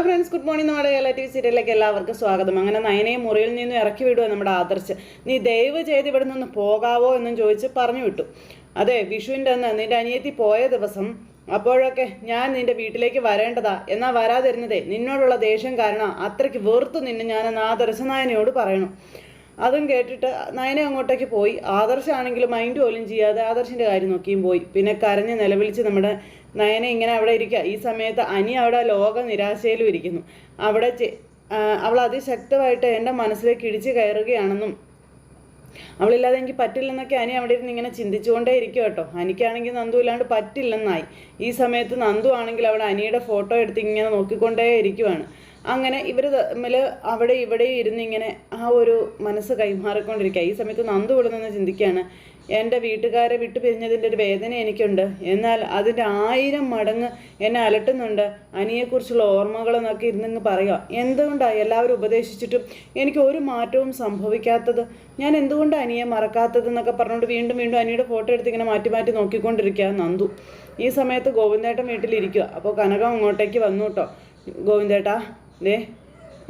Friends, good morning. നമ്മുടെ Kerala TV സീരിയലിലേക്ക് എല്ലാവർക്കും സ്വാഗതം. അങ്ങനെ നയനയെ മുറിയിൽ നിന്ന് ഇറക്കി വിടുക നമ്മുടെ ആദർശ്. നീ ദയവ് ചെയ്ത് ഇവിടെ നിന്ന് പോകാവോ എന്നും ചോദിച്ച് പറഞ്ഞു വിട്ടു. അതെ, വിഷുവിൻ്റെ അന്ന് നിന്റെ അനിയത്തി പോയ ദിവസം അപ്പോഴൊക്കെ ഞാൻ നിന്റെ വീട്ടിലേക്ക് വരേണ്ടതാ, എന്നാൽ വരാതിരുന്നതേ നിന്നോടുള്ള ദേഷ്യം കാരണം അത്രയ്ക്ക് വെറുത്തു നിന്നെ ഞാനെന്ന് ആദർശ നയനയോട് പറയണം. അതും കേട്ടിട്ട് നയന അങ്ങോട്ടേക്ക് പോയി. ആദർശാണെങ്കിൽ മൈൻഡ് പോലും ചെയ്യാതെ ആദർശിൻ്റെ കാര്യം നോക്കിയും പോയി. പിന്നെ കരഞ്ഞ് നിലവിളിച്ച് നമ്മുടെ നയന ഇങ്ങനെ അവിടെ ഇരിക്കുക. ഈ സമയത്ത് അനി അവിടെ ലോക നിരാശയിലും ഇരിക്കുന്നു. അവിടെ അവൾ അതിശക്തമായിട്ട് എൻ്റെ മനസ്സിലേക്ക് ഇടിച്ച് കയറുകയാണെന്നും അവളില്ലാതെ എനിക്ക് പറ്റില്ലെന്നൊക്കെ അനി അവിടെ ഇരുന്ന് ഇങ്ങനെ ചിന്തിച്ചുകൊണ്ടേ ഇരിക്കും കേട്ടോ. അനിക്കാണെങ്കിൽ നന്ദു ഇല്ലാണ്ട് പറ്റില്ലെന്നായി. ഈ സമയത്ത് നന്ദു ആണെങ്കിൽ അവിടെ അനിയുടെ ഫോട്ടോ എടുത്ത് ഇങ്ങനെ നോക്കിക്കൊണ്ടേ ഇരിക്കുവാണ്. അങ്ങനെ ഇവർ തമ്മിൽ അവിടെ ഇവിടെ ഇരുന്ന് ഇങ്ങനെ ആ ഒരു മനസ്സ് കൈമാറിക്കൊണ്ടിരിക്കുക. ഈ സമയത്ത് നന്ദു ഇവിടെ നിന്ന് ചിന്തിക്കുകയാണ്, എൻ്റെ വീട്ടുകാരെ വിട്ടു പിരിഞ്ഞതിൻ്റെ ഒരു വേദന എനിക്കുണ്ട്, എന്നാൽ അതിൻ്റെ 1000 മടങ്ങ് എന്നെ അലട്ടുന്നുണ്ട് അനിയെക്കുറിച്ചുള്ള ഓർമ്മകളെന്നൊക്കെ ഇരുന്നങ്ങ് പറയുക. എന്തുകൊണ്ടാണ് എല്ലാവരും ഉപദേശിച്ചിട്ടും എനിക്ക് ഒരു മാറ്റവും സംഭവിക്കാത്തത്? ഞാൻ എന്തുകൊണ്ടാണ് അനിയെ മറക്കാത്തതെന്നൊക്കെ പറഞ്ഞുകൊണ്ട് വീണ്ടും വീണ്ടും അനിയുടെ ഫോട്ടോ എടുത്ത് ഇങ്ങനെ മാറ്റി മാറ്റി നോക്കിക്കൊണ്ടിരിക്കുക നന്ദു. ഈ സമയത്ത് ഗോവിന്ദേട്ടൻ വീട്ടിലിരിക്കുക. അപ്പോൾ കനകം അങ്ങോട്ടേക്ക് വന്നു കേട്ടോ. ഗോവിന്ദേട്ടാ,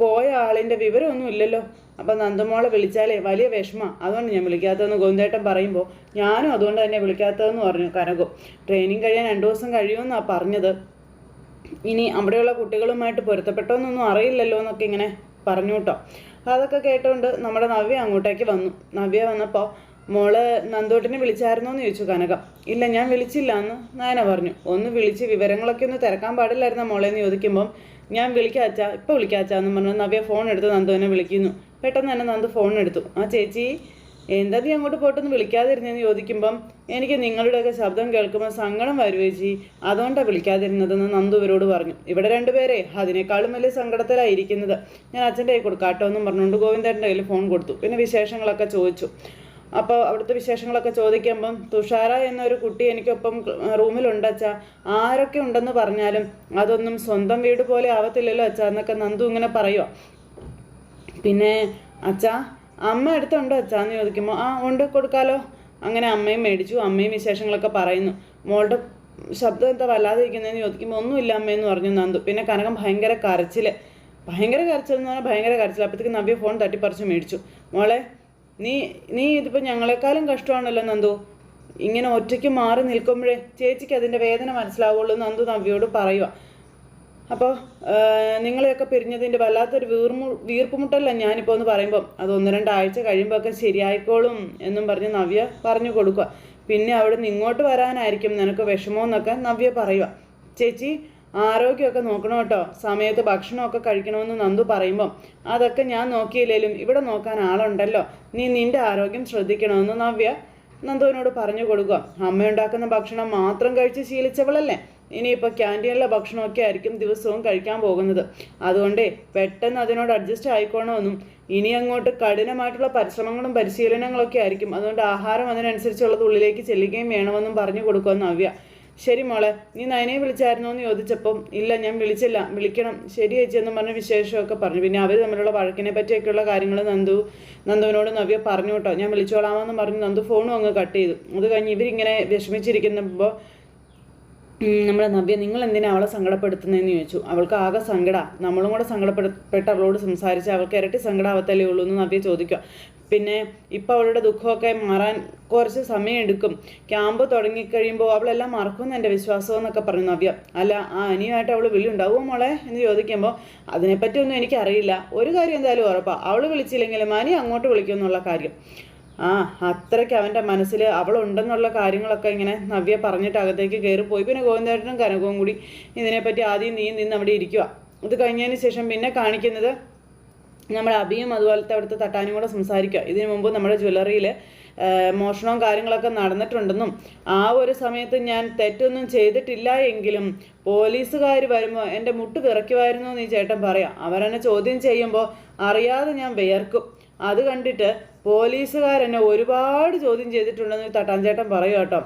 പോയ ആളിൻ്റെ വിവരമൊന്നും ഇല്ലല്ലോ. അപ്പം നന്ദമോളെ വിളിച്ചാലേ വലിയ വിഷമമാണ്, അതുകൊണ്ട് ഞാൻ വിളിക്കാത്തതെന്ന് ഗോവിന്ദേട്ടൻ പറയുമ്പോൾ ഞാനും അതുകൊണ്ട് തന്നെ വിളിക്കാത്തതെന്ന് പറഞ്ഞു കനകം. ട്രെയിനിങ് കഴിയാൻ 2 ദിവസം കഴിയുമെന്നാണ് പറഞ്ഞത്. ഇനി അവിടെയുള്ള കുട്ടികളുമായിട്ട് പൊരുത്തപ്പെട്ടോന്നൊന്നും അറിയില്ലല്ലോ എന്നൊക്കെ ഇങ്ങനെ പറഞ്ഞു കേട്ടോ. അതൊക്കെ കേട്ടുകൊണ്ട് നമ്മുടെ നവ്യ അങ്ങോട്ടേക്ക് വന്നു. നവ്യ വന്നപ്പോൾ മോള് നന്ദോട്ടിനെ വിളിച്ചായിരുന്നോ എന്ന് ചോദിച്ചു കനകം. ഇല്ല, ഞാൻ വിളിച്ചില്ല എന്ന് നയന പറഞ്ഞു. ഒന്ന് വിളിച്ച് വിവരങ്ങളൊക്കെ ഒന്ന് തിരക്കാൻ പാടില്ലായിരുന്ന മോളെന്ന് ചോദിക്കുമ്പം ഞാൻ വിളിക്കാച്ചാ, ഇപ്പോൾ വിളിക്കാച്ചാന്ന് പറഞ്ഞു നവ്യ ഫോൺ എടുത്ത് നന്ദുവിനെ വിളിക്കുന്നു. പെട്ടെന്ന് തന്നെ നന്ദു ഫോൺ എടുത്തു. ആ ചേച്ചി, എന്താ നീ അങ്ങോട്ട് പോയിട്ടൊന്ന് വിളിക്കാതിരുന്നതെന്ന് ചോദിക്കുമ്പം എനിക്ക് നിങ്ങളുടെയൊക്കെ ശബ്ദം കേൾക്കുമ്പോൾ സങ്കടം വരും ചേച്ചി, അതുകൊണ്ടാണ് വിളിക്കാതിരുന്നതെന്ന് നന്ദു ഇവരോട് പറഞ്ഞു. ഇവിടെ 2 പേരെ അതിനേക്കാളും വലിയ സങ്കടത്തിലായിരിക്കുന്നത്. ഞാൻ അച്ഛൻ്റെ കൈ കൊടുക്കാട്ടോ എന്നും പറഞ്ഞുകൊണ്ട് ഗോവിന്ദേട്ടൻ്റെ കയ്യിൽ ഫോൺ കൊടുത്തു. പിന്നെ വിശേഷങ്ങളൊക്കെ ചോദിച്ചു. അപ്പോൾ അവിടുത്തെ വിശേഷങ്ങളൊക്കെ ചോദിക്കുമ്പം തുഷാര എന്നൊരു കുട്ടി എനിക്കൊപ്പം റൂമിലുണ്ട് അച്ഛാ, ആരൊക്കെ ഉണ്ടെന്ന് പറഞ്ഞാലും അതൊന്നും സ്വന്തം വീട് പോലെ ആവത്തില്ലല്ലോ അച്ഛാ എന്നൊക്കെ നന്ദു ഇങ്ങനെ പറയുക. പിന്നെ അച്ഛാ, അമ്മ അടുത്തുണ്ടോ അച്ഛാ എന്ന് ചോദിക്കുമ്പോൾ ആ ഉണ്ട്, കൊടുക്കാലോ. അങ്ങനെ അമ്മയും മേടിച്ചു. അമ്മയും വിശേഷങ്ങളൊക്കെ പറയുന്നു. മോളുടെ ശബ്ദം എന്താ വല്ലാതെ ഇരിക്കുന്നതെന്ന് ചോദിക്കുമ്പോൾ ഒന്നുമില്ല അമ്മയെന്ന് പറഞ്ഞു നന്ദു. പിന്നെ കനകം ഭയങ്കര കരച്ചിൽ എന്ന് പറഞ്ഞാൽ ഭയങ്കര കരച്ചിൽ. അപ്പോഴത്തേക്ക് നവ്യ ഫോൺ തട്ടിപ്പറിച്ച് മേടിച്ചു. മോളെ, നീ ഇതിപ്പോൾ ഞങ്ങളെക്കാളും കഷ്ടമാണല്ലോ നന്ദു, ഇങ്ങനെ ഒറ്റയ്ക്ക് മാറി നിൽക്കുമ്പോഴേ ചേച്ചിക്ക് അതിൻ്റെ വേദന മനസ്സിലാവുള്ളൂ നന്ദു നവ്യോട് പറയുക. അപ്പോൾ നിങ്ങളെയൊക്കെ പിരിഞ്ഞതിൻ്റെ വല്ലാത്തൊരു വീർപ്പുമുട്ടല്ല ഞാനിപ്പോൾ എന്ന് പറയുമ്പം അത് 1-2 ആഴ്ച കഴിയുമ്പോൾ ഒക്കെ ശരിയായിക്കോളും എന്നും പറഞ്ഞ് നവ്യ പറഞ്ഞു കൊടുക്കുക. പിന്നെ അവിടെ നിന്ന് ഇങ്ങോട്ട് വരാനായിരിക്കും നിനക്ക് വിഷമമെന്നൊക്കെ നവ്യ പറയുക. ചേച്ചി, ആരോഗ്യമൊക്കെ നോക്കണം കേട്ടോ, സമയത്ത് ഭക്ഷണമൊക്കെ കഴിക്കണമെന്ന് നന്ദു പറയുമ്പം അതൊക്കെ ഞാൻ നോക്കിയില്ലേലും ഇവിടെ നോക്കാൻ ആളുണ്ടല്ലോ, നീ നിൻ്റെ ആരോഗ്യം ശ്രദ്ധിക്കണമെന്ന് നവ്യ നന്ദുവിനോട് പറഞ്ഞു കൊടുക്കുക. അമ്മയുണ്ടാക്കുന്ന ഭക്ഷണം മാത്രം കഴിച്ച് ശീലിച്ചവളല്ലേ, ഇനിയിപ്പോൾ ക്യാൻറ്റീനിലെ ഭക്ഷണമൊക്കെ ആയിരിക്കും ദിവസവും കഴിക്കാൻ പോകുന്നത്. അതുകൊണ്ടേ പെട്ടെന്ന് അതിനോട് അഡ്ജസ്റ്റ് ആയിക്കോണമെന്നും ഇനി അങ്ങോട്ട് കഠിനമായിട്ടുള്ള പരിശ്രമങ്ങളും പരിശീലനങ്ങളൊക്കെ ആയിരിക്കും, അതുകൊണ്ട് ആഹാരം അതിനനുസരിച്ചുള്ളത് ഉള്ളിലേക്ക് ചെല്ലുകയും വേണമെന്നും പറഞ്ഞു കൊടുക്കുമെന്ന് നവ്യ. ശരി മോളെ, നീ നയനയെ വിളിച്ചായിരുന്നോ എന്ന് ചോദിച്ചപ്പം ഇല്ല, ഞാൻ വിളിച്ചില്ല, വിളിക്കണം. ശരി ചേച്ചി എന്നും പറഞ്ഞ വിശേഷമൊക്കെ പറഞ്ഞു. പിന്നെ അവർ തമ്മിലുള്ള വഴക്കിനെ പറ്റിയൊക്കെയുള്ള കാര്യങ്ങൾ നന്ദുവിനോട് നവ്യ പറഞ്ഞു കേട്ടോ. ഞാൻ വിളിച്ചോളാമെന്ന് പറഞ്ഞ് നന്ദു ഫോണും അങ്ങ് കട്ട് ചെയ്തു. അത് കഴിഞ്ഞ് ഇവരിങ്ങനെ വിഷമിച്ചിരിക്കുമ്പോൾ നമ്മുടെ നവ്യ, നിങ്ങൾ എന്തിനാണ് അവളെ സങ്കടപ്പെടുത്തുന്നതെന്ന് ചോദിച്ചു. അവൾക്ക് ആകെ സങ്കടമാണ്, നമ്മളും കൂടെ സങ്കടപ്പെട്ട് അവളോട് സംസാരിച്ച് അവൾക്ക് ഇരട്ടി സങ്കടാവത്തല്ലേ ഉള്ളൂ എന്ന് നവ്യ ചോദിക്കുക. പിന്നെ ഇപ്പോൾ അവളുടെ ദുഃഖമൊക്കെ മാറാൻ കുറച്ച് സമയം എടുക്കും, ക്യാമ്പ് തുടങ്ങിക്കഴിയുമ്പോൾ അവളെല്ലാം മറക്കുമെന്ന് എൻ്റെ വിശ്വാസം എന്നൊക്കെ പറഞ്ഞു നവ്യ. അല്ല, ആ അനിയുമായിട്ട് അവൾ വിളിയുണ്ടാവുമോ മോളെ എന്ന് ചോദിക്കുമ്പോൾ അതിനെപ്പറ്റിയൊന്നും എനിക്കറിയില്ല, ഒരു കാര്യം എന്തായാലും ഉറപ്പാണ്, അവൾ വിളിച്ചില്ലെങ്കിലും അനി അങ്ങോട്ട് വിളിക്കുമെന്നുള്ള കാര്യം. അത്രയ്ക്ക് അവൻ്റെ മനസ്സിൽ അവളുണ്ടെന്നുള്ള കാര്യങ്ങളൊക്കെ ഇങ്ങനെ നവ്യ പറഞ്ഞിട്ട് അകത്തേക്ക് കയറിപ്പോയി. പിന്നെ ഗോവിന്ദേട്ടനും കനകവും കൂടി ഇതിനെപ്പറ്റി ആദ്യം നിന്ന് അവിടെ ഇരിക്കുക. ഇത് കഴിഞ്ഞതിന് ശേഷം പിന്നെ കാണിക്കുന്നത് നമ്മുടെ അഭിയും അതുപോലത്തെ അവിടുത്തെ തട്ടാനും കൂടെ സംസാരിക്കുക. ഇതിനു മുമ്പ് നമ്മുടെ ജ്വല്ലറിയിൽ മോഷണവും കാര്യങ്ങളൊക്കെ നടന്നിട്ടുണ്ടെന്നും ആ ഒരു സമയത്ത് ഞാൻ തെറ്റൊന്നും ചെയ്തിട്ടില്ല എങ്കിലും പോലീസുകാർ വരുമ്പോൾ എൻ്റെ മുട്ട് വിറയ്ക്കുമായിരുന്നു എന്ന് ഈ ചേട്ടൻ പറയാം. അവരെന്നെ ചോദ്യം ചെയ്യുമ്പോൾ അറിയാതെ ഞാൻ വിയർക്കും, അത് കണ്ടിട്ട് പോലീസുകാരെന്നെ ഒരുപാട് ചോദ്യം ചെയ്തിട്ടുണ്ടെന്ന് തട്ടാൻ ചേട്ടൻ പറയും കേട്ടോ.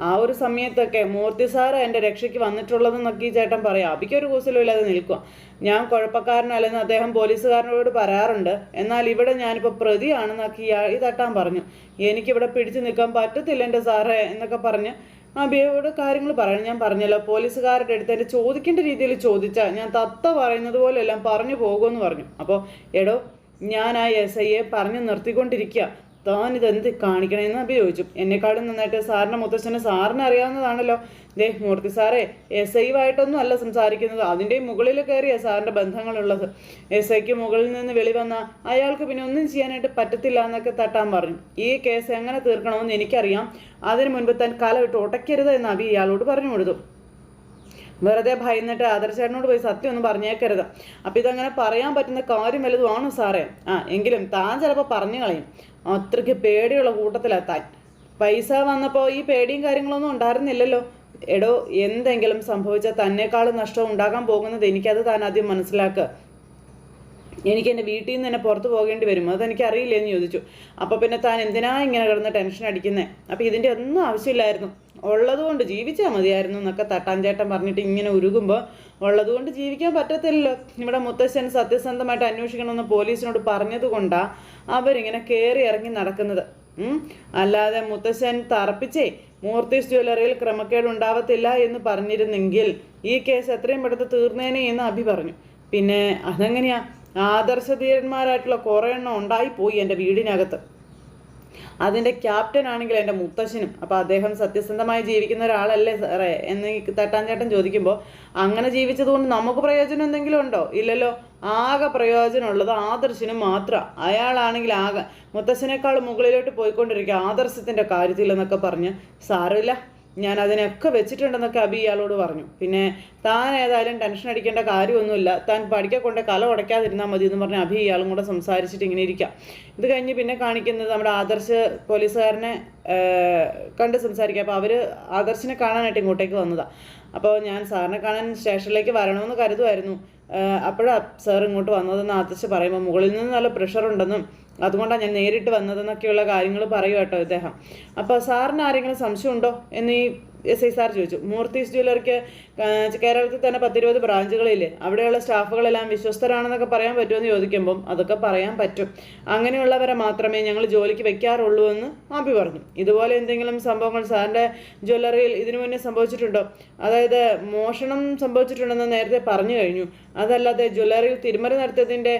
ആ ഒരു സമയത്തൊക്കെ മൂർത്തി സാറ് എൻ്റെ രക്ഷയ്ക്ക് വന്നിട്ടുള്ളതെന്നൊക്കെ ഈ ചേട്ടൻ പറയാം. അബിക്കൊരു കൂസലും ഇല്ലാതെ നിൽക്കുക. ഞാൻ കുഴപ്പക്കാരനല്ലെന്ന് അദ്ദേഹം പോലീസുകാരനോട് പറയാറുണ്ട്, എന്നാൽ ഇവിടെ ഞാനിപ്പോൾ പ്രതിയാണെന്നൊക്കെ ഈ തട്ടാൻ പറഞ്ഞു. എനിക്കിവിടെ പിടിച്ചു നിൽക്കാൻ പറ്റത്തില്ല എൻ്റെ സാറേ എന്നൊക്കെ പറഞ്ഞ് അബിയോട് കാര്യങ്ങൾ പറയണം. ഞാൻ പറഞ്ഞല്ലോ, പോലീസുകാരുടെ അടുത്ത് എൻ്റെ ചോദിക്കേണ്ട രീതിയിൽ ചോദിച്ചാൽ ഞാൻ തത്ത പറയുന്നത് പോലെ എല്ലാം പറഞ്ഞു പോകുമെന്ന് പറഞ്ഞു. അപ്പോൾ എടോ, ഞാൻ ആ SIയെ പറഞ്ഞു നിർത്തിക്കൊണ്ടിരിക്കുക, താൻ ഇതെന്ത് കാണിക്കണമെന്ന് അബി ചോദിച്ചു. എന്നെക്കാളും നന്നായിട്ട് സാറിൻ്റെ മുത്തച്ഛനെ സാറിന് അറിയാവുന്നതാണല്ലോ. ദേ മൂർത്തി സാറേ, SIയുമായിട്ടൊന്നും അല്ല സംസാരിക്കുന്നത്, അതിൻ്റെയും മുകളിൽ കയറിയാണ് സാറിൻ്റെ ബന്ധങ്ങളുള്ളത്. SIക്ക് മുകളിൽ നിന്ന് വെളിവന്ന അയാൾക്ക് പിന്നെ ഒന്നും ചെയ്യാനായിട്ട് പറ്റത്തില്ല എന്നൊക്കെ തട്ടാൻ പറഞ്ഞു. ഈ കേസ് എങ്ങനെ തീർക്കണമെന്ന് എനിക്കറിയാം, അതിനു മുൻപ് താൻ കാലവിട്ട് ഉടയ്ക്കരുത് എന്ന് അബി ഇയാളോട് പറഞ്ഞു കൊടുത്തു. വെറുതെ ഭയന്നിട്ട് ആദർശേട്ടനോട് പോയി സത്യം ഒന്നും പറഞ്ഞേക്കരുത്. അപ്പം ഇതങ്ങനെ പറയാൻ പറ്റുന്ന കാര്യം വലുതുമാണോ സാറേ? എങ്കിലും താൻ ചിലപ്പോൾ പറഞ്ഞു കളയും. അത്രയ്ക്ക് പേടിയുള്ള കൂട്ടത്തിലാണ് താൻ. പൈസ വന്നപ്പോൾ ഈ പേടിയും കാര്യങ്ങളൊന്നും ഉണ്ടായിരുന്നില്ലല്ലോ. എടോ, എന്തെങ്കിലും സംഭവിച്ചാൽ തന്നെക്കാളും നഷ്ടം ഉണ്ടാകാൻ പോകുന്നത് എനിക്കത് താൻ ആദ്യം മനസ്സിലാക്കുക. എനിക്ക് എൻ്റെ വീട്ടിൽ നിന്ന് തന്നെ പുറത്ത് പോകേണ്ടി വരും, അതെനിക്കറിയില്ലെന്ന് ചോദിച്ചു. അപ്പോൾ പിന്നെ താൻ എന്തിനാ ഇങ്ങനെ കിടന്ന് ടെൻഷൻ അടിക്കുന്നത്? അപ്പോൾ ഇതിൻ്റെ ഒന്നും ആവശ്യമില്ലായിരുന്നു, ഉള്ളതുകൊണ്ട് ജീവിച്ചാൽ മതിയായിരുന്നു എന്നൊക്കെ തട്ടാൻ ചേട്ടൻ പറഞ്ഞിട്ട് ഇങ്ങനെ ഉരുകുമ്പോൾ, ഉള്ളതുകൊണ്ട് ജീവിക്കാൻ പറ്റത്തില്ലല്ലോ. ഇവിടെ മുത്തശ്ശൻ സത്യസന്ധമായിട്ട് അന്വേഷിക്കണമെന്ന് പോലീസിനോട് പറഞ്ഞതുകൊണ്ടാണ് അവരിങ്ങനെ കയറി ഇറങ്ങി നടക്കുന്നത്. അല്ലാതെ മുത്തശ്ശൻ തറപ്പിച്ചേ മൂർത്തീസ് ജ്വല്ലറിയിൽ ക്രമക്കേട് ഉണ്ടാവത്തില്ല എന്ന് പറഞ്ഞിരുന്നെങ്കിൽ ഈ കേസ് എത്രയും പെട്ടെന്ന് തീർന്നേനെ എന്ന് അഭി പറഞ്ഞു. പിന്നെ അതെങ്ങനെയാ? ആദർശധീരന്മാരായിട്ടുള്ള കുറേ എണ്ണം ഉണ്ടായിപ്പോയി എൻ്റെ വീടിനകത്ത്. അതിൻ്റെ ക്യാപ്റ്റൻ ആണെങ്കിൽ എൻ്റെ മുത്തശ്ശനും. അപ്പോൾ അദ്ദേഹം സത്യസന്ധമായി ജീവിക്കുന്ന ഒരാളല്ലേ സാറേ എന്ന് തട്ടാൻ ചേട്ടൻ ചോദിക്കുമ്പോൾ, അങ്ങനെ ജീവിച്ചതുകൊണ്ട് നമുക്ക് പ്രയോജനം എന്തെങ്കിലും ഉണ്ടോ? ഇല്ലല്ലോ. ആകെ പ്രയോജനമുള്ളത് ആദർശിനും മാത്രം. അയാളാണെങ്കിൽ ആകെ മുത്തശ്ശനേക്കാൾ മുകളിലോട്ട് പോയിക്കൊണ്ടിരിക്കുക ആദർശത്തിൻ്റെ കാര്യത്തിൽ എന്നൊക്കെ പറഞ്ഞ്, സാരമില്ല, ഞാൻ അതിനൊക്കെ വെച്ചിട്ടുണ്ടെന്നൊക്കെ അബി ഇയാളോട് പറഞ്ഞു. പിന്നെ താൻ ഏതായാലും ടെൻഷൻ അടിക്കേണ്ട കാര്യമൊന്നുമില്ല, താൻ പഠിക്കൊണ്ട് കല ഉടയ്ക്കാതിരുന്നാൽ മതി എന്ന് പറഞ്ഞ് അബി ഇയാളും കൂടെ സംസാരിച്ചിട്ട് ഇങ്ങനെ ഇരിക്കാം. ഇത് കഴിഞ്ഞ് പിന്നെ കാണിക്കുന്നത് നമ്മുടെ ആദർശ് പോലീസുകാരനെ കണ്ട് സംസാരിക്കുക. അപ്പോൾ അവർ ആദർശിനെ കാണാനായിട്ട് ഇങ്ങോട്ടേക്ക് വന്നതാണ്. അപ്പോൾ ഞാൻ സാറിനെ കാണാൻ സ്റ്റേഷനിലേക്ക് വരണമെന്ന് കരുതുമായിരുന്നു, അപ്പോഴാണ് സാർ ഇങ്ങോട്ട് വന്നതെന്ന് ആദർശ് പറയുമ്പോൾ, മുകളിൽ നിന്ന് നല്ല പ്രഷറുണ്ടെന്നും അതുകൊണ്ടാണ് ഞാൻ നേരിട്ട് വന്നതെന്നൊക്കെയുള്ള കാര്യങ്ങൾ പറയും കേട്ടോ ഇദ്ദേഹം. അപ്പോൾ സാറിന് ആരെങ്കിലും സംശയമുണ്ടോ എന്ന് ഈ SI സാർ ചോദിച്ചു. മൂർത്തീസ് ജ്വല്ലറിക്ക് കേരളത്തിൽ തന്നെ 10-20 ബ്രാഞ്ചുകളില്ലേ, അവിടെയുള്ള സ്റ്റാഫുകളെല്ലാം വിശ്വസ്തരാണെന്നൊക്കെ പറയാൻ പറ്റുമെന്ന് ചോദിക്കുമ്പം അതൊക്കെ പറയാൻ പറ്റും, അങ്ങനെയുള്ളവരെ മാത്രമേ ഞങ്ങൾ ജോലിക്ക് വെക്കാറുള്ളൂ എന്ന് അബി പറഞ്ഞു. ഇതുപോലെ എന്തെങ്കിലും സംഭവങ്ങൾ സാറിൻ്റെ ജ്വല്ലറിയിൽ ഇതിനു മുന്നേ സംഭവിച്ചിട്ടുണ്ടോ? അതായത് മോഷണം സംഭവിച്ചിട്ടുണ്ടെന്ന് നേരത്തെ പറഞ്ഞു കഴിഞ്ഞു, അതല്ലാതെ ജ്വല്ലറിയിൽ തിരിമറി നടത്തിയതിൻ്റെ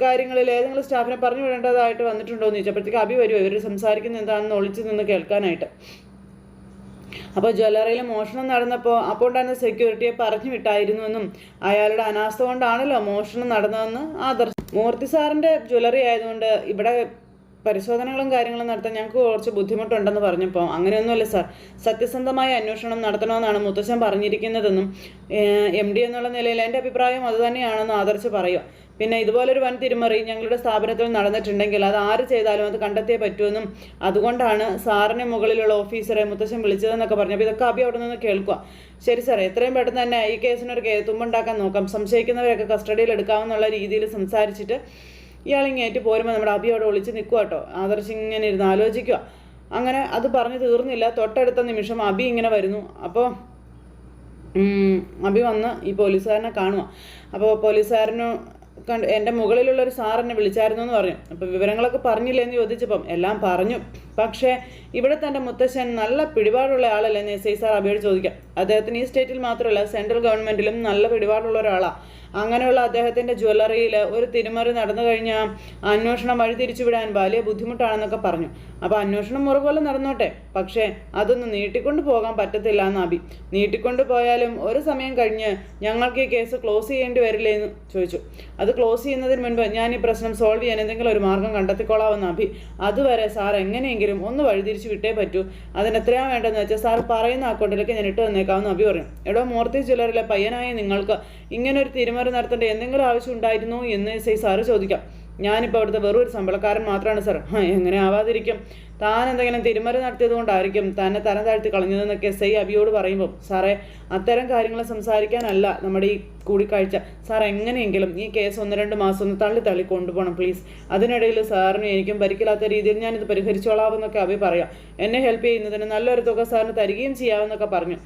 കാര്യങ്ങളിൽ ഏതെങ്കിലും സ്റ്റാഫിനെ പറഞ്ഞു വിടേണ്ടതായിട്ട് വന്നിട്ടുണ്ടോ എന്ന് ചോദിച്ചപ്പോഴത്തേക്ക് അബി വരുമോ ഇവർ സംസാരിക്കുന്നത് എന്താണെന്ന് ഒളിച്ചു നിന്ന് കേൾക്കാനായിട്ട്. അപ്പോൾ ജ്വല്ലറിയിൽ മോഷണം നടന്നപ്പോൾ അപ്പോൾ ഉണ്ടായിരുന്ന സെക്യൂരിറ്റിയെ പറഞ്ഞു വിട്ടായിരുന്നുവെന്നും അയാളുടെ അനാസ്ഥ കൊണ്ടാണല്ലോ മോഷണം നടന്നതെന്ന് ആദർശ്. മൂർത്തി സാറിൻ്റെ ജ്വല്ലറി ആയതുകൊണ്ട് ഇവിടെ പരിശോധനകളും കാര്യങ്ങളും നടത്താൻ ഞങ്ങൾക്ക് കുറച്ച് ബുദ്ധിമുട്ടുണ്ടെന്ന് പറഞ്ഞപ്പോൾ, അങ്ങനെയൊന്നുമല്ല സാർ, സത്യസന്ധമായ അന്വേഷണം നടത്തണമെന്നാണ് മുത്തശ്ശൻ പറഞ്ഞിരിക്കുന്നതെന്നും MD എന്നുള്ള നിലയിൽ എൻ്റെ അഭിപ്രായം അതുതന്നെയാണെന്ന് ആദർശ് പറയുക. പിന്നെ ഇതുപോലൊരു വൻ തിരിമറി ഞങ്ങളുടെ സ്ഥാപനത്തിൽ നടന്നിട്ടുണ്ടെങ്കിൽ അത് ആര് ചെയ്താലും അത് കണ്ടെത്തിയേ പറ്റുമെന്നും അതുകൊണ്ടാണ് സാറിന് മുകളിലുള്ള ഓഫീസറെ മുത്തശ്ശൻ വിളിച്ചതെന്നൊക്കെ പറഞ്ഞു. അപ്പോൾ ഇതൊക്കെ അബി അവിടെ നിന്ന് കേൾക്കുക. ശരി സാർ, എത്രയും പെട്ടെന്ന് തന്നെ ഈ കേസിനൊരു തുമ്പുണ്ടാക്കാൻ നോക്കാം, സംശയിക്കുന്നവരൊക്കെ കസ്റ്റഡിയിൽ എടുക്കാമെന്നുള്ള രീതിയിൽ സംസാരിച്ചിട്ട് ഇയാളിങ്ങേറ്റ് പോരുമ്പോൾ നമ്മുടെ അബി അവിടെ ഒളിച്ച് നിൽക്കുക കേട്ടോ. ആദർശ് ഇങ്ങനെ ഇരുന്ന് ആലോചിക്കുക. അങ്ങനെ അത് പറഞ്ഞു തീർന്നില്ല, തൊട്ടടുത്ത നിമിഷം അബി ഇങ്ങനെ വരുന്നു. അപ്പോൾ അബി വന്ന് ഈ പോലീസുകാരനെ കാണുക. അപ്പോൾ പോലീസുകാരന് എൻ്റെ മുകളിലുള്ളൊരു സാറിനെ വിളിച്ചായിരുന്നു എന്ന് പറഞ്ഞു. അപ്പോൾ വിവരങ്ങളൊക്കെ പറഞ്ഞില്ലെന്ന് ചോദിച്ചപ്പം എല്ലാം പറഞ്ഞു. പക്ഷേ ഇവിടെ തൻ്റെ മുത്തശ്ശൻ നല്ല പിടിപാടുള്ള ആളല്ലെന്ന് SI സാർ അബിയോട് ചോദിക്കാം. അദ്ദേഹത്തിന് ഈ സ്റ്റേറ്റിൽ മാത്രമല്ല സെൻട്രൽ ഗവൺമെൻറ്റിലും നല്ല പിടിപാടുള്ള ഒരാളാണ്. അങ്ങനെയുള്ള അദ്ദേഹത്തിൻ്റെ ജ്വല്ലറിയിൽ ഒരു തിരിമറി നടന്നു കഴിഞ്ഞാൽ അന്വേഷണം വഴിതിരിച്ചുവിടാൻ വലിയ ബുദ്ധിമുട്ടാണെന്നൊക്കെ പറഞ്ഞു. അപ്പോൾ അന്വേഷണം മുറപോലെ നടന്നോട്ടെ, പക്ഷേ അതൊന്നും നീട്ടിക്കൊണ്ട് പോകാൻ പറ്റത്തില്ല എന്ന് അബി. നീട്ടിക്കൊണ്ട് പോയാലും ഒരു സമയം കഴിഞ്ഞ് ഞങ്ങൾക്ക് ഈ കേസ് ക്ലോസ് ചെയ്യേണ്ടി വരില്ലേ എന്ന് ചോദിച്ചു. അത് ക്ലോസ് ചെയ്യുന്നതിന് മുൻപ് ഞാൻ ഈ പ്രശ്നം സോൾവ് ചെയ്യാൻ എന്തെങ്കിലും ഒരു മാർഗം കണ്ടെത്തിക്കോളാമെന്ന് അബി. അതുവരെ സാർ എങ്ങനെയെങ്കിലും ഒന്ന് വഴിതിരിച്ച് വിട്ടേ പറ്റൂ, അതിന് എത്രയാണ് വേണ്ടതെന്ന് വെച്ചാൽ സാർ പറയുന്ന അക്കൗണ്ടിലേക്ക് ഞാൻ ഇട്ട് തന്നേക്കാമെന്ന് അബി പറഞ്ഞു. എടോ, മൂർത്തീസ് ജ്വല്ലറിയിലെ പയ്യനായ നിങ്ങൾക്ക് ഇങ്ങനൊരു തിരിമറി നടത്തേണ്ട എന്തെങ്കിലും ആവശ്യം ഉണ്ടായിരുന്നോ എന്ന് SI സാറ് ചോദിക്കാം. ഞാനിപ്പോൾ അവിടുത്തെ വെറും ഒരു ശമ്പളക്കാരൻ മാത്രമാണ് സാർ. എങ്ങനെ ആവാതിരിക്കും? താൻ എന്തെങ്കിലും തിരിമറി നടത്തിയത് കൊണ്ടായിരിക്കും തന്നെ തരം താഴ്ത്തി കളഞ്ഞതെന്നൊക്കെ SI അബിയോട് പറയുമ്പോൾ, സാറേ അത്തരം കാര്യങ്ങൾ സംസാരിക്കാനല്ല നമ്മുടെ ഈ കൂടിക്കാഴ്ച. സാർ എങ്ങനെയെങ്കിലും ഈ കേസ് 1-2 മാസം ഒന്ന് തള്ളി കൊണ്ടുപോകണം പ്ലീസ്. അതിനിടയിൽ സാറിനും എനിക്കും പരിക്കില്ലാത്ത രീതിയിൽ ഞാനിത് പരിഹരിച്ചോളാമെന്നൊക്കെ അബി പറയാം. എന്നെ ഹെൽപ്പ് ചെയ്യുന്നതിന് നല്ലൊരു തുക സാറിന് തരികയും ചെയ്യാമെന്നൊക്കെ പറഞ്ഞു.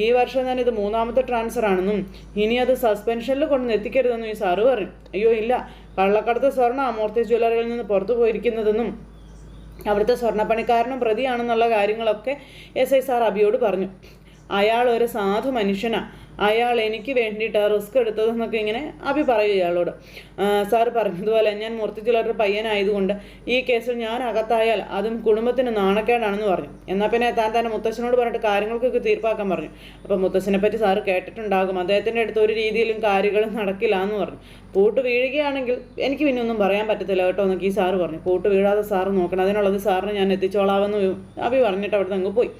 ഈ വർഷം തന്നെ ഇത് 3ാമത്തെ ട്രാൻസ്ഫർ ആണെന്നും ഇനി അത് സസ്പെൻഷനിൽ കൊണ്ട് എത്തിക്കരുതെന്നും ഈ സാറ് പറയും. അയ്യോ ഇല്ല, കള്ളക്കടത്ത് സ്വർണ്ണ മൂർത്തി ജ്വല്ലറിയിൽ നിന്ന് പുറത്തു പോയിരിക്കുന്നതെന്നും അവിടുത്തെ സ്വർണ്ണപ്പണിക്കാരനും പ്രതിയാണെന്നുള്ള കാര്യങ്ങളൊക്കെ SI സാർ അബിയോട് പറഞ്ഞു. അയാൾ ഒരു സാധു മനുഷ്യനാണ്, അയാൾ എനിക്ക് വേണ്ടിയിട്ട് റിസ്ക് എടുത്തതെന്നൊക്കെ ഇങ്ങനെ അബി പറയും ഇയാളോട്. സാർ പറഞ്ഞതുപോലെ ഞാൻ മൂർത്തി ജ്വല്ലറി പയ്യനായതുകൊണ്ട് ഈ കേസിൽ ഞാൻ അകത്തായാൽ അതും കുടുംബത്തിന് നാണക്കേടാണെന്ന് പറഞ്ഞു. എന്നാൽ പിന്നെ താൻ മുത്തശ്ശനോട് പറഞ്ഞിട്ട് കാര്യങ്ങൾക്കൊക്കെ തീർപ്പാക്കാൻ പറഞ്ഞു. അപ്പോൾ മുത്തശ്ശനെ പറ്റി സാറ് കേട്ടിട്ടുണ്ടാകും, അദ്ദേഹത്തിൻ്റെ അടുത്ത് ഒരു രീതിയിലും കാര്യങ്ങളും നടക്കില്ല എന്ന് പറഞ്ഞു. പൂട്ട് വീഴുകയാണെങ്കിൽ എനിക്ക് പിന്നെ ഒന്നും പറയാൻ പറ്റത്തില്ല കേട്ടോ എന്നൊക്കെ ഈ സാറ് പറഞ്ഞു. പൂട്ട് വീഴാതെ സാറ് നോക്കണം, അതിനുള്ളത് സാറിന് ഞാൻ എത്തിച്ചോളാമെന്ന് അബി പറഞ്ഞിട്ട് അവിടെ നിന്ന് അങ്ങ് പോയി.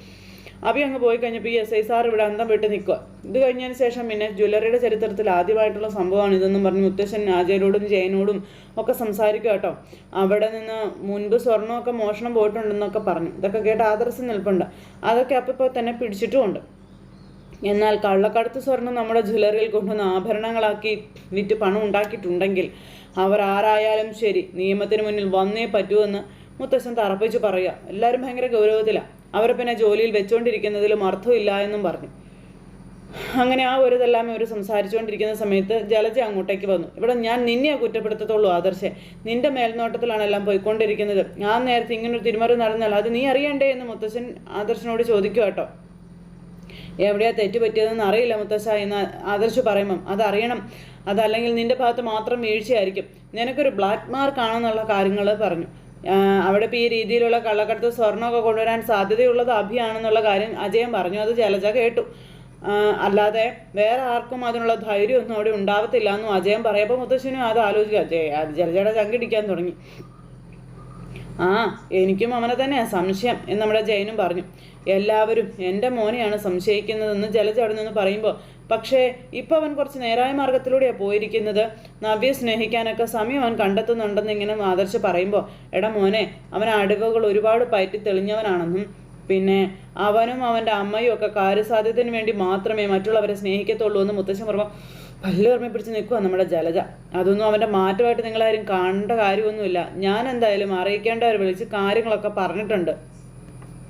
അബി അങ്ങ് പോയി കഴിഞ്ഞപ്പോൾ ഈ SI സാർ ഇവിടെ അന്തം വിട്ട് നിൽക്കുക. ഇത് കഴിഞ്ഞതിന് ശേഷം പിന്നെ ജ്വല്ലറിയുടെ ചരിത്രത്തിൽ ആദ്യമായിട്ടുള്ള സംഭവമാണ് ഇതെന്നും പറഞ്ഞ് മുത്തശ്ശൻ അജയനോടും ജയനോടും ഒക്കെ സംസാരിക്കുക കേട്ടോ. അവിടെ നിന്ന് മുൻപ് സ്വർണ്ണമൊക്കെ മോഷണം പോയിട്ടുണ്ടെന്നൊക്കെ പറഞ്ഞു. ഇതൊക്കെ കേട്ട് ആദർശം നിൽപ്പുണ്ട്. അതൊക്കെ അപ്പോൾ തന്നെ പിടിച്ചിട്ടുമുണ്ട്. എന്നാൽ കള്ളക്കടത്ത് സ്വർണം നമ്മുടെ ജ്വല്ലറിയിൽ കൊണ്ടുവന്ന് ആഭരണങ്ങളാക്കി വിറ്റ് പണം ഉണ്ടാക്കിയിട്ടുണ്ടെങ്കിൽ അവർ ആരായാലും ശരി നിയമത്തിന് മുന്നിൽ വന്നേ പറ്റുമെന്ന് മുത്തശ്ശൻ തറപ്പിച്ച് പറയുക. എല്ലാവരും ഭയങ്കര ഗൗരവത്തിലാണ്. അവരെ പിന്നെ ജോലിയിൽ വെച്ചുകൊണ്ടിരിക്കുന്നതിലും അർത്ഥമില്ല എന്നും പറഞ്ഞു. അങ്ങനെ ആ ഒരു ഇതെല്ലാം ഇവർ സംസാരിച്ചുകൊണ്ടിരിക്കുന്ന സമയത്ത് ജലജ അങ്ങോട്ടേക്ക് വന്നു. ഇവിടെ ഞാൻ നിന്നെ കുറ്റപ്പെടുത്തത്തുള്ളൂ ആദർശേ, നിന്റെ മേൽനോട്ടത്തിലാണ് എല്ലാം പോയിക്കൊണ്ടിരിക്കുന്നത്. ഞാൻ നേരത്തെ ഇങ്ങനൊരു തിരുമറി നടന്നാൽ അത് നീ അറിയണ്ടേ എന്ന് മുത്തശ്ശൻ ആദർശനോട് ചോദിക്കുക കേട്ടോ. എവിടെയാ തെറ്റ് പറ്റിയതെന്ന് അറിയില്ല മുത്തശ്ശ എന്ന് ആദർശ് പറയുമ്പം അതറിയണം, അതല്ലെങ്കിൽ നിന്റെ ഭാഗത്ത് മാത്രം വീഴ്ചയായിരിക്കും, നിനക്കൊരു ബ്ലാക്ക് മാർക്ക് ആണെന്നുള്ള കാര്യങ്ങൾ പറഞ്ഞു. അവിടെ ഇപ്പോൾ ഈ രീതിയിലുള്ള കള്ളക്കടത്ത് സ്വർണ്ണമൊക്കെ കൊണ്ടുവരാൻ സാധ്യതയുള്ളത് അഭിയാണെന്നുള്ള കാര്യം അജയൻ പറഞ്ഞു. അത് ജലജ കേട്ടു. അല്ലാതെ വേറെ ആർക്കും അതിനുള്ള ധൈര്യമൊന്നും അവിടെ ഉണ്ടാവത്തില്ല എന്നും അജയൻ പറയപ്പോൾ മുത്തശ്ശനും അത് ആലോചിക്കുക. ജലജയുടെ ചങ്കിടിക്കാൻ തുടങ്ങി. എനിക്കും അവനെ തന്നെയാണ് സംശയം എന്ന് നമ്മുടെ ജയനും പറഞ്ഞു. എല്ലാവരും എൻ്റെ മോനെയാണ് സംശയിക്കുന്നതെന്ന് ജലജ അവിടെ നിന്ന് പറയുമ്പോൾ, പക്ഷേ ഇപ്പോൾ അവൻ കുറച്ച് നേരായ മാർഗത്തിലൂടെയാണ് പോയിരിക്കുന്നത്, നവ്യെ സ്നേഹിക്കാനൊക്കെ സമയം അവൻ കണ്ടെത്തുന്നുണ്ടെന്ന് ഇങ്ങനെ ആദർശ് പറയുമ്പോൾ, എടാ മോനെ, അവൻ അടിവുകൾ ഒരുപാട് പയറ്റി തെളിഞ്ഞവനാണെന്നും പിന്നെ അവനും അവൻ്റെ അമ്മയും ഒക്കെ കാര്യസാധ്യത്തിന് വേണ്ടി മാത്രമേ മറ്റുള്ളവരെ സ്നേഹിക്കത്തുള്ളൂ എന്ന് മുത്തശ്ശൻ പറയുമ്പോൾ പല്ല് ഓർമ്മ പിടിച്ച് നിൽക്കുക നമ്മുടെ ജലജ. അതൊന്നും അവൻ്റെ മാറ്റമായിട്ട് നിങ്ങളാരും കാണേണ്ട കാര്യമൊന്നുമില്ല. ഞാൻ എന്തായാലും അറിയിക്കേണ്ടവർ വിളിച്ച് കാര്യങ്ങളൊക്കെ പറഞ്ഞിട്ടുണ്ട്.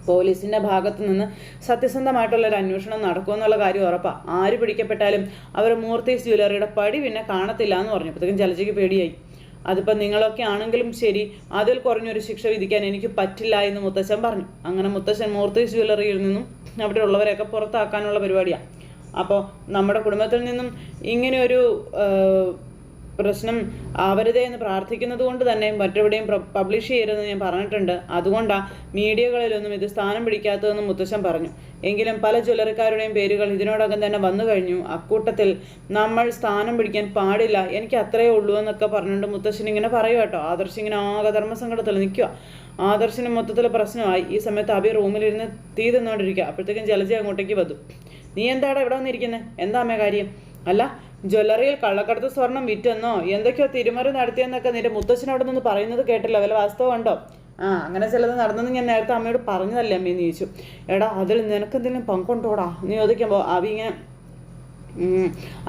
പോലീസിൻ്റെ ഭാഗത്തു നിന്ന് സത്യസന്ധമായിട്ടുള്ളൊരു അന്വേഷണം നടക്കുമെന്നുള്ള കാര്യം ഉറപ്പാണ്. ആര് പിടിക്കപ്പെട്ടാലും അവർ മൂർത്തീസ് ജ്വല്ലറിയുടെ പടി പിന്നെ കാണത്തില്ല എന്ന് പറഞ്ഞു. അപ്പോഴത്തേക്കും ജലജയ്ക്ക് പേടിയായി. അതിപ്പോൾ നിങ്ങളൊക്കെ ആണെങ്കിലും ശരി, അതിൽ കുറഞ്ഞൊരു ശിക്ഷ വിധിക്കാൻ എനിക്ക് പറ്റില്ല എന്ന് മുത്തശ്ശൻ പറഞ്ഞു. അങ്ങനെ മുത്തശ്ശൻ മൂർത്തീസ് ജ്വല്ലറിയിൽ നിന്നും അവിടെ ഉള്ളവരെയൊക്കെ പുറത്താക്കാനുള്ള പരിപാടിയാണ്. അപ്പോൾ നമ്മുടെ കുടുംബത്തിൽ നിന്നും ഇങ്ങനെയൊരു പ്രശ്നം ആവരുതേ എന്ന് പ്രാർത്ഥിക്കുന്നത് കൊണ്ട് തന്നെ മറ്റെവിടെയും പബ്ലിഷ് ചെയ്യരുതെന്ന് ഞാൻ പറഞ്ഞിട്ടുണ്ട്. അതുകൊണ്ടാണ് മീഡിയകളിലൊന്നും ഇത് സ്ഥാനം പിടിക്കാത്തതെന്ന് മുത്തശ്ശൻ പറഞ്ഞു. എങ്കിലും പല ജ്വല്ലറിക്കാരുടെയും പേരുകൾ ഇതിനോടകം തന്നെ വന്നു കഴിഞ്ഞു. അക്കൂട്ടത്തിൽ നമ്മൾ സ്ഥാനം പിടിക്കാൻ പാടില്ല, എനിക്ക് അത്രയേ ഉള്ളൂ എന്നൊക്കെ പറഞ്ഞുകൊണ്ട് മുത്തശ്ശൻ ഇങ്ങനെ പറയുക കേട്ടോ. ആദർശ് ഇങ്ങനെ ആകെ ധർമ്മസങ്കടത്തിൽ നിൽക്കുക. ആദർശിന് മൊത്തത്തിൽ പ്രശ്നമായി. ഈ സമയത്ത് അഭി റൂമിലിരുന്ന് തീ തിന്നോണ്ടിരിക്കുക. അപ്പോഴത്തേക്കും ജലജ അങ്ങോട്ടേക്ക് വന്നു. നീ എന്താടാ ഇവിടെ വന്നിരിക്കുന്നത്? എന്താ അമ്മ കാര്യം? അല്ല, ജ്വല്ലറിയിൽ കള്ളക്കടത്ത് സ്വർണം വിറ്റെന്നോ എന്തൊക്കെയോ തിരുമറി നടത്തിയെന്നൊക്കെ നിന്റെ മുത്തശ്ശൻ അവിടെ നിന്ന് പറയുന്നത് കേട്ടില്ല, വല്ല വാസ്തവം ഉണ്ടോ? അങ്ങനെ ചിലത് നടന്നെന്ന് ഞാൻ നേരത്തെ അമ്മയോട് പറഞ്ഞതല്ലേ അമ്മയെന്ന് ചോദിച്ചു. എടാ, അതിൽ നിനക്കെന്തെങ്കിലും പങ്കുണ്ടോടാ എന്ന് ചോദിക്കുമ്പോൾ അവി ഇങ്ങനെ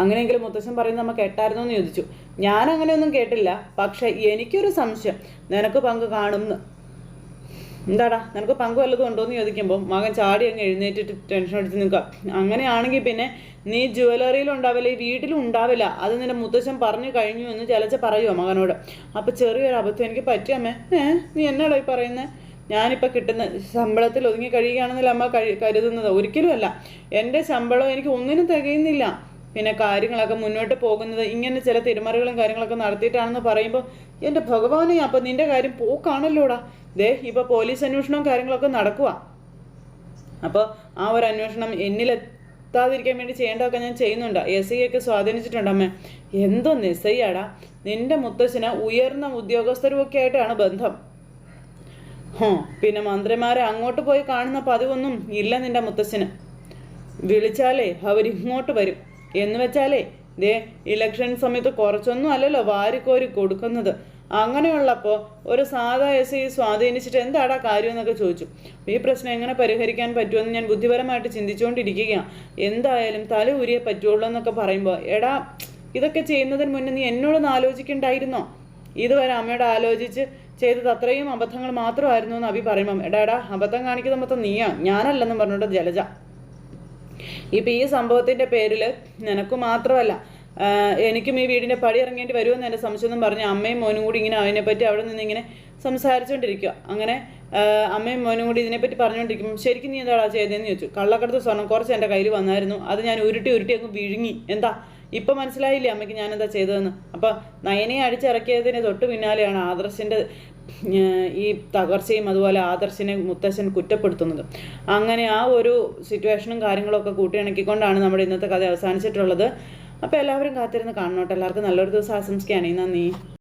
അങ്ങനെയെങ്കിലും മുത്തശ്ശൻ പറയുന്നത് നമ്മൾ കേട്ടായിരുന്നോ എന്ന് ചോദിച്ചു. ഞാൻ അങ്ങനെയൊന്നും കേട്ടില്ല, പക്ഷെ എനിക്കൊരു സംശയം, നിനക്ക് പങ്ക് കാണുമെന്ന്. എന്താടാ, നിനക്ക് പങ്ക് വല്ലതും ഉണ്ടോ എന്ന് ചോദിക്കുമ്പോൾ മകൻ ചാടി അങ്ങ് എഴുന്നേറ്റിട്ട് ടെൻഷൻ അടിച്ച് നിൽക്കുക. അങ്ങനെയാണെങ്കിൽ പിന്നെ നീ ജ്വല്ലറിയിലും ഉണ്ടാവില്ല, ഈ വീട്ടിലും ഉണ്ടാവില്ല, അത് നിന്റെ മുത്തശ്ശൻ പറഞ്ഞു കഴിഞ്ഞു എന്ന് ജലജ പറയുമോ മകനോട്. അപ്പോൾ ചെറിയൊരു അബദ്ധം എനിക്ക് പറ്റിയമ്മേ. നീ എന്നാടാ ഈ പറയുന്നത്? ഞാനിപ്പോൾ കിട്ടുന്ന ശമ്പളത്തിൽ ഒതുങ്ങി കഴിയുകയാണെന്നല്ല അമ്മ കരുതുന്നത്. ഒരിക്കലുമല്ല, എൻ്റെ ശമ്പളം എനിക്ക് ഒന്നിനും തികയുന്നില്ല. പിന്നെ കാര്യങ്ങളൊക്കെ മുന്നോട്ട് പോകുന്നത് ഇങ്ങനെ ചില തിരുമറികളും കാര്യങ്ങളൊക്കെ നടത്തിയിട്ടാണെന്ന് പറയുമ്പോൾ എൻ്റെ ഭഗവാനെ, അപ്പം നിൻ്റെ കാര്യം പോക്കാണല്ലോടാ. ഇപ്പോൾ പോലീസ് അന്വേഷണവും കാര്യങ്ങളൊക്കെ നടക്കുക. അപ്പോൾ ആ ഒരു അന്വേഷണം എന്നിലെത്താതിരിക്കാൻ വേണ്ടി ചെയ്യേണ്ടതൊക്കെ ഞാൻ ചെയ്യുന്നുണ്ട്. SI ഒക്കെ സ്വാധീനിച്ചിട്ടുണ്ട് അമ്മേ. എന്തോന്ന് SI ആടാ? നിൻ്റെ മുത്തശ്ശന് ഉയർന്ന ഉദ്യോഗസ്ഥരുമൊക്കെ ആയിട്ടാണ് ബന്ധം. പിന്നെ മന്ത്രിമാരെ അങ്ങോട്ട് പോയി കാണുന്ന പതിവൊന്നും ഇല്ല നിൻ്റെ മുത്തശ്ശന്. വിളിച്ചാലേ അവരിങ്ങോട്ട് വരും. എന്ന് വെച്ചാലേ ഇലക്ഷൻ സമയത്ത് കുറച്ചൊന്നും അല്ലല്ലോ വാരിക്കോരി കൊടുക്കുന്നത്. അങ്ങനെയുള്ളപ്പോൾ ഒരു സാധാ SI സ്വാധീനിച്ചിട്ട് എന്താടാ കാര്യം എന്നൊക്കെ ചോദിച്ചു. ഈ പ്രശ്നം എങ്ങനെ പരിഹരിക്കാൻ പറ്റുമെന്ന് ഞാൻ ബുദ്ധിപരമായിട്ട് ചിന്തിച്ചുകൊണ്ടിരിക്കുകയാണ്. എന്തായാലും തല ഊരിയേ പറ്റുള്ളൂ എന്നൊക്കെ പറയുമ്പോൾ, എടാ, ഇതൊക്കെ ചെയ്യുന്നതിന് മുന്നേ നീ എന്നോടൊന്ന് ആലോചിക്കണ്ടായിരുന്നോ? ഇതുവരെ അമ്മയോട് ആലോചിച്ച് ചെയ്തത് അത്രയും അബദ്ധങ്ങൾ മാത്രമായിരുന്നു എന്ന് അഭി പറയുമ്പം, എടാ, അബദ്ധം കാണിക്കുന്നത് മൊത്തം നീയാ, ഞാനല്ലെന്നും പറഞ്ഞിട്ട് ജലജ. ഇപ്പം ഈ സംഭവത്തിൻ്റെ പേരിൽ നിനക്ക് മാത്രമല്ല എനിക്കും ഈ വീടിൻ്റെ പടി ഇറങ്ങേണ്ടി വരുമെന്ന് എൻ്റെ സംശയം പറഞ്ഞ് അമ്മയും മോനും കൂടി ഇങ്ങനെ അതിനെപ്പറ്റി അവിടെ നിന്ന് ഇങ്ങനെ സംസാരിച്ചുകൊണ്ടിരിക്കുക. അങ്ങനെ അമ്മയും മോനും കൂടി ഇതിനെപ്പറ്റി പറഞ്ഞുകൊണ്ടിരിക്കും. ശരിക്കും നീ എന്താടാ ചെയ്തതെന്ന് ചോദിച്ചു. കള്ളക്കടത്ത് സ്വർണ്ണം കുറച്ച് എൻ്റെ കയ്യിൽ വന്നായിരുന്നു, അത് ഞാൻ ഉരുട്ടി അങ്ങ് വിഴുങ്ങി. എന്താ ഇപ്പം മനസ്സിലായില്ലേ അമ്മയ്ക്ക് ഞാനെന്താ ചെയ്തതെന്ന്? അപ്പം നയനയെ അടിച്ചിറക്കിയതിന് തൊട്ട് പിന്നാലെയാണ് ആദർശിൻ്റെ ഈ തകർച്ചയും അതുപോലെ ആദർശിനെ മുത്തശ്ശൻ കുറ്റപ്പെടുത്തുന്നത്. അങ്ങനെ ആ ഒരു സിറ്റുവേഷനും കാര്യങ്ങളൊക്കെ കൂട്ടിയിണക്കിക്കൊണ്ടാണ് നമ്മുടെ ഇന്നത്തെ കഥ അവസാനിച്ചിട്ടുള്ളത്. അപ്പോൾ എല്ലാവരും കാത്തിരുന്ന് കാണണം കേട്ടോ. എല്ലാവർക്കും നല്ലൊരു ദിവസം ആശംസിക്കുകയാണ്. നന്ദി.